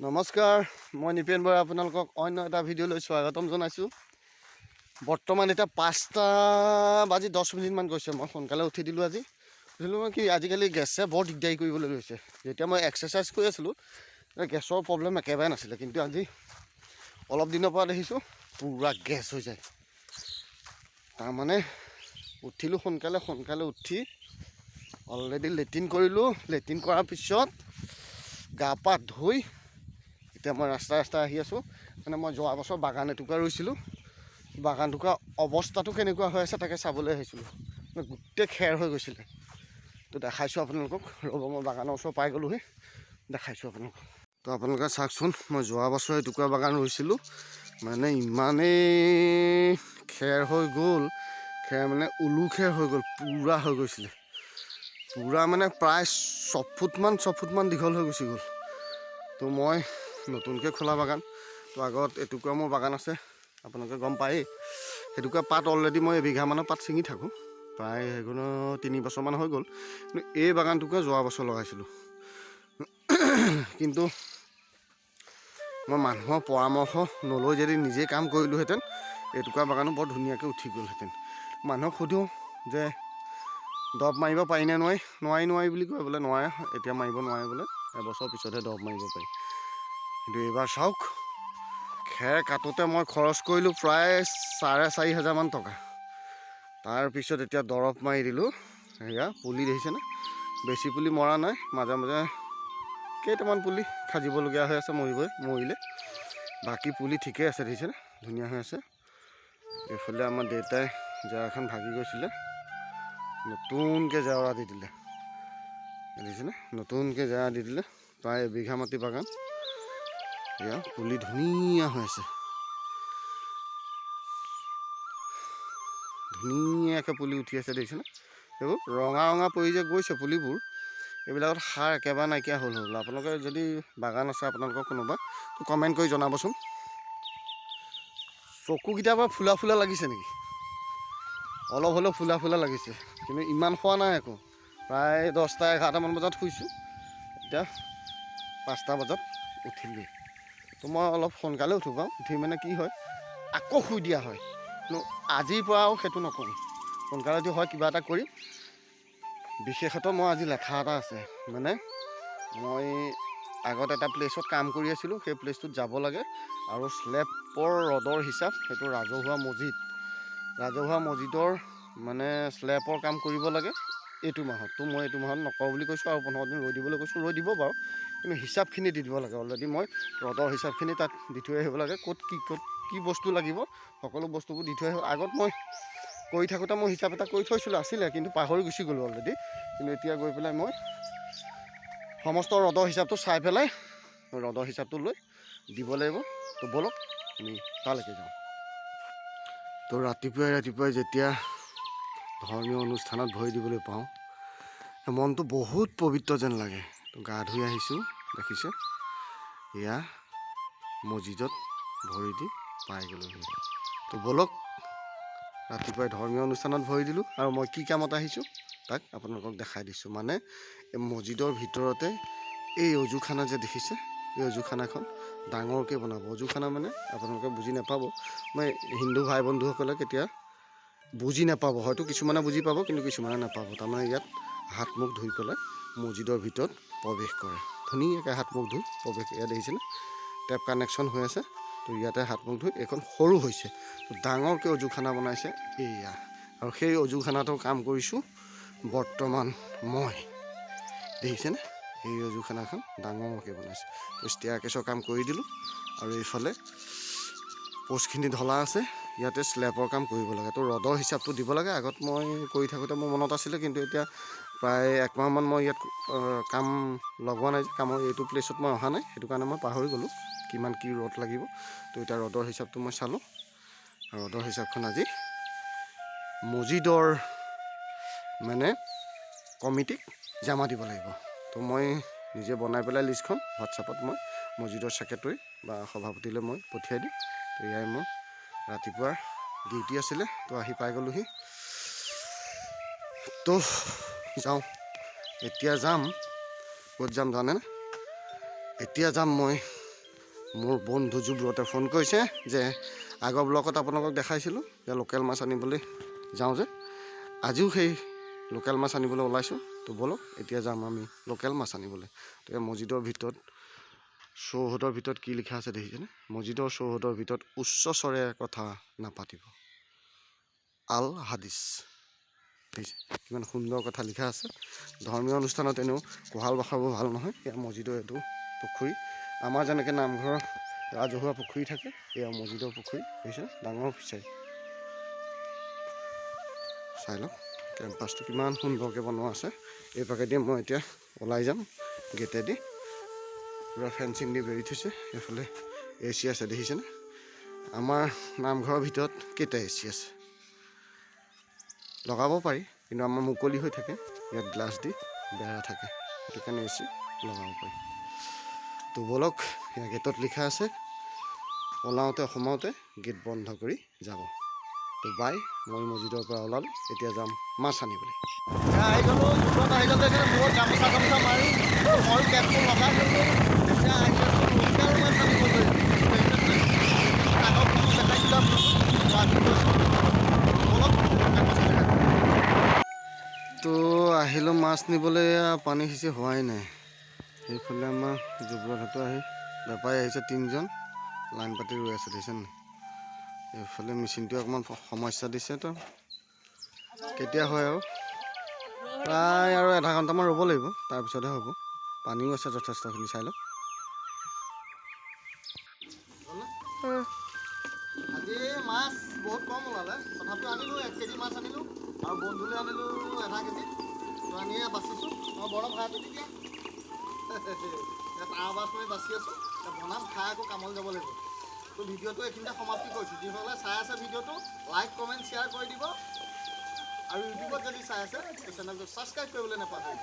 নমস্কাৰ, মই নিপেন বৰা আপোনালোকক অন্য এটা ভিডিঅ'লৈ স্বাগতম জনাইছোঁ। বৰ্তমান এতিয়া 5:10 গৈছে। মই সোনকালে উঠি দিলোঁ আজি। উঠিলোঁ মই কি আজিকালি গেছে বৰ দিগদাৰী কৰিবলৈ লৈছে। যেতিয়া মই এক্সাৰচাইজ কৰি আছিলোঁ গেছৰ প্ৰব্লেম একেবাৰে নাছিলে, কিন্তু আজি অলপ দিনৰ পৰা দেখিছোঁ পূৰা গেছ হৈ যায়। তাৰমানে উঠিলোঁ সোনকালে উঠি অলৰেডি লেট্ৰিন কৰিলোঁ। লেট্ৰিন কৰাৰ পিছত গা পা ধুই এতিয়া মই ৰাস্তা আহি আছোঁ। মানে মই যোৱা বছৰ বাগান এটুকুৰা ৰুইছিলোঁ। বাগান টুকুৰা অৱস্থাটো কেনেকুৱা হৈ আছে তাকে চাবলৈ আহিছিলোঁ। গোটেই খেৰ হৈ গৈছিলে। তো দেখাইছোঁ আপোনালোকক। ৰ'ব, মই বাগানৰ ওচৰ পাই গ'লোহি, দেখাইছোঁ আপোনালোকক। তো আপোনালোকে চাওকচোন, মই যোৱা বছৰ এটুকুৰা বাগান ৰুইছিলোঁ। মানে ইমানেই খেৰ হৈ গ'ল, খেৰ মানে উলু খেৰ হৈ গ'ল, পূৰা হৈ গৈছিলে। পূৰা মানে প্ৰায় 6 ফুটমান দীঘল হৈ গুচি গ'ল। তো মই নতুনকৈ খোলা বাগান, তো আগত এটুকুৰা মোৰ বাগান আছে, আপোনালোকে গম পায়েই। সেইটুকুৰা পাত অলৰেডি মই এবিঘামানৰ পাত ছিঙি থাকোঁ। প্ৰায় সেইগুণ 3 বছৰমান হৈ গ'ল। কিন্তু এই বাগানটুকুৰা যোৱা বছৰ লগাইছিলোঁ। কিন্তু মই মানুহৰ পৰামৰ্শ নলৈ যদি নিজে কাম কৰিলোহেঁতেন, এটুকুৰা বাগানো বৰ ধুনীয়াকৈ উঠি গ'লহেঁতেন। মানুহক সোধোঁ যে দৰৱ মাৰিব পাৰিনে নোৱাৰি বুলি কয়, বোলে নোৱাৰে, এতিয়া মাৰিব নোৱাৰে বোলে, এবছৰ পিছতহে দৰৱ মাৰিব পাৰি। কিন্তু এইবাৰ চাওক, খেৰ কাটোতে মই খৰচ কৰিলোঁ প্ৰায় 4,500 টকা। তাৰপিছত এতিয়া দৰৱ মাৰি দিলোঁ। সেয়া পুলি দেখিছেনে? বেছি পুলি মৰা নাই, মাজে মাজে কেইটামান পুলি খাজিবলগীয়া হৈ আছে, মৰিলে। বাকী পুলি ঠিকে আছে, দেখিছেনে? ধুনীয়া হৈ আছে। এইফালে আমাৰ দেউতাই জেওৰাখন ভাগি গৈছিলে, নতুনকৈ জেওৰা দি দিলে, দেখিছেনে? নতুনকৈ জেওৰা দি দিলে। প্ৰায় এবিঘা মাটি বাগান। এয়া পুলি ধুনীয়া হৈ আছে, ধুনীয়াকৈ পুলি উঠি আছে, দেখিছেনে? এইবোৰ ৰঙা পৰি যে গৈছে পুলিবোৰ, এইবিলাকত সাৰ একেবাৰে নাইকিয়া হ'ল। আপোনালোকে যদি বাগান আছে আপোনালোকৰ কোনোবা, তো কমেণ্ট কৰি জনাবচোন। চকুকেইটাৰ পৰা ফুলা লাগিছে নেকি? অলপ হ'লেও ফুলা লাগিছে, কিন্তু ইমান খোৱা নাই একো। প্ৰায় 10-11টামান বজাত শুইছোঁ, এতিয়া 5টা বজাত উঠিলোঁ। তো মই অলপ সোনকালে উঠোঁ বাৰু। উঠি মানে কি হয়, আকৌ শুই দিয়া হয়। কিন্তু আজিৰ পৰা আৰু সেইটো নকৰোঁ। সোনকালে উঠি হয় কিবা এটা কৰিম। বিশেষতঃ মই আজি লেঠা এটা আছে। মানে মই আগত এটা প্লেচত কাম কৰি আছিলোঁ, সেই প্লেচটোত যাব লাগে। আৰু শ্লেপৰ ৰডৰ হিচাপ, সেইটো ৰাজহুৱা মছজিদৰ মানে শ্লেপৰ কাম কৰিব লাগে এইটো মাহত। তো মই এইটো মাহত নকৰোঁ বুলি কৈছোঁ, আৰু 15 দিন ৰৈ দিবলৈ কৈছোঁ। ৰৈ দিব বাৰু, কিন্তু হিচাপখিনি দি দিব লাগে। অলৰেডি মই ৰডৰ হিচাপখিনি তাত দি থৈ আহিব লাগে। ক'ত কি বস্তু লাগিব, সকলো বস্তুবোৰ দি থৈ আহিব। আগত মই কৰি থাকোঁতে মই হিচাপ এটা কৰি থৈছিলোঁ, আছিলে, কিন্তু পাহৰি গুচি গ'লোঁ অলৰেডি। কিন্তু এতিয়া গৈ পেলাই মই সমস্ত ৰডৰ হিচাপটো চাই পেলাই ৰডৰ হিচাপটো লৈ দিব লাগিব। তো ব'লক আমি তালৈকে যাওঁ। তো ৰাতিপুৱাই যেতিয়া ধৰ্মীয় অনুষ্ঠানত ভৰি দিবলৈ পাওঁ, মনটো বহুত পবিত্ৰ যেন লাগে। তো গা ধুই আহিছোঁ, দেখিছে? এয়া মছজিদত ভৰি দি পাই গ'লোহি। তো ব'লক, ৰাতিপুৱাই ধৰ্মীয় অনুষ্ঠানত ভৰি দিলোঁ, আৰু মই কি কামত আহিছোঁ তাক আপোনালোকক দেখাই দিছোঁ। মানে এই মছজিদৰ ভিতৰতে এই অজুখানা যে দেখিছে, এই অজুখানাখন ডাঙৰকৈ বনাব। অজুখানা মানে আপোনালোকে বুজি নাপাব, মই হিন্দু ভাই বন্ধুসকলে কেতিয়া বুজি নাপাব, হয়তো কিছুমানে বুজি পাব, কিন্তু কিছুমানে নাপাব। তাৰমানে ইয়াত হাত মুখ ধুই পেলাই মছজিদৰ ভিতৰত প্ৰৱেশ কৰে। ধুনীয়াকৈ হাত মুখ ধুই প্ৰৱেশ, এয়া দেখিছেনে? টেপ কানেকশ্যন হৈ আছে। তো ইয়াতে হাত মুখ ধুই, এইখন সৰু হৈছে, তো ডাঙৰকৈ অজুখানা বনাইছে এয়া। আৰু সেই অজুখানাটোৰ কাম কৰিছোঁ বৰ্তমান মই, দেখিছেনে? এই অজুখানাখন ডাঙৰকৈ বনাইছে। তো ষ্টেয়াৰকেছৰ কাম কৰি দিলোঁ, আৰু এইফালে পষ্টখিনি ঢলা আছে, ইয়াতে শ্লেপৰ কাম কৰিব লাগে। তো ৰডৰ হিচাপটো দিব লাগে। আগত মই কৰি থাকোঁতে মোৰ মনত আছিলে, কিন্তু এতিয়া প্ৰায় 1 মাহমান মই ইয়াত কাম লগোৱা নাই যে, কামৰ এইটো প্লেচত মই অহা নাই, সেইটো কাৰণে মই পাহৰি গ'লোঁ কিমান কি ৰড লাগিব। তো এতিয়া ৰডৰ হিচাপটো মই চালোঁ, আৰু ৰডৰ হিচাপখন আজি মছজিদৰ মানে কমিটিক জমা দিব লাগিব। তো মই নিজে বনাই পেলাই লিষ্টখন হোৱাটছআপত মই মছজিদৰ ছেক্ৰেটৰী বা সভাপতিলৈ মই পঠিয়াই দিম। তো এয়াই মোৰ ৰাতিপুৱাৰ ডিউটি আছিলে। তো আহি পাই গ'লোহি। তো যাওঁ, এতিয়া যাম, ক'ত যাম জানেনে? এতিয়া যাম মই মোৰ বন্ধু যুব্ৰতে ফোন কৰিছে যে আগৰ ব্লকত আপোনালোকক দেখাইছিলোঁ যে লোকেল মাছ আনিবলৈ যাওঁ যে আজিও সেই লোকেল মাছ আনিবলৈ ওলাইছোঁ। তো ব'লক এতিয়া যাম আমি লোকেল মাছ আনিবলৈ। তেতিয়া মছজিদৰ ভিতৰত চৌহদৰ ভিতৰত কি লিখা আছে দেখিছেনে? মছজিদৰ চৌহদৰ ভিতৰত উচ্চ স্বৰে কথা নাপাতিব, আল হাদিছ। দেখিছে কিমান সুন্দৰ কথা লিখা আছে। ধৰ্মীয় অনুষ্ঠানত এনেও কোহাল বাখাবোৰ ভাল নহয়। এয়া মছজিদৰ এইটো পুখুৰী। আমাৰ যেনেকৈ নামঘৰৰ ৰাজহুৱা পুখুৰী থাকে, এয়া মছজিদৰ পুখুৰী। দেখিছে ডাঙৰ ফিচাৰী। চাই লওক কেম্পাছটো কিমান সুন্দৰকৈ বনোৱা আছে। এই পাকেদি মই এতিয়া ওলাই যাম গেটেদি। পূৰা ফেঞ্চিং দি বেৰি থৈছে। এইফালে এ চি আছে দেখিছেনে? আমাৰ নামঘৰৰ ভিতৰত কেইটা এ চি আছে? লগাব পাৰি, কিন্তু আমাৰ মুকলি হৈ থাকে। ইয়াত গ্লাছ দি বেৰা থাকে, সেইটো কাৰণে এ চি লগাব পাৰি। তো ব'লক, ইয়াৰ গেটত লিখা আছে ওলাওঁতে সোমাওঁতে গেট বন্ধ কৰি যাব। তো বাই, মই মছজিদৰ পৰা ওলালোঁ, এতিয়া যাম মাছ আনিবলৈ। আহি গ'লোঁ, ওচৰত আহি গ'লোঁ। এতিয়া মূৰত গামোচা গামোচা মাৰি ময়ো কেপটো লগাই গ'লোঁ। এতিয়া আহি আছোঁ লোকেল মাছ আনিবলৈ। আগত মই দেখাইছিলোঁ তো আহিলোঁ মাছ নিবলৈ। পানী সিঁচি হোৱাই নাই। সেইফালে আমাৰ যুৱৰাটো আহি বেপাৰী আহিছে 3জন, লাইন পাতি ৰৈ আছে দেখিছে নাই? এইফালে মেচিনটোৱে অকণমান সমস্যা দিছে। তো কেতিয়া হয় আৰু প্ৰায় আৰু আধা ঘণ্টামান ৰ'ব লাগিব, তাৰপিছতহে হ'ব। পানীও আছে যথেষ্টখিনি, চাই লওক। আজি মাছ বহুত কম ওলালে, তথাপিও আনিলোঁ 1 কেজি মাছ আনিলোঁ আৰু বন্ধুলৈ আনিলোঁ আধা কেজি। তো আনিয়ে বাচিছোঁ। মই বৰ ভাড়াটো দি দিয়া তাৰ মাছ মই বাচি আছোঁ। বনাম, খাই আকৌ কামলৈ যাব লাগিব। তো ভিডিঅ'টো এইখিনিতে সমাপ্তি কৰিছোঁ। যিসকলে চাই আছে ভিডিঅ'টো লাইক কমেণ্ট শ্বেয়াৰ কৰি দিব। আৰু ইউটিউবত যদি চাই আছে চেনেলটো ছাবস্ক্ৰাইব কৰিবলৈ নাপাহৰিব।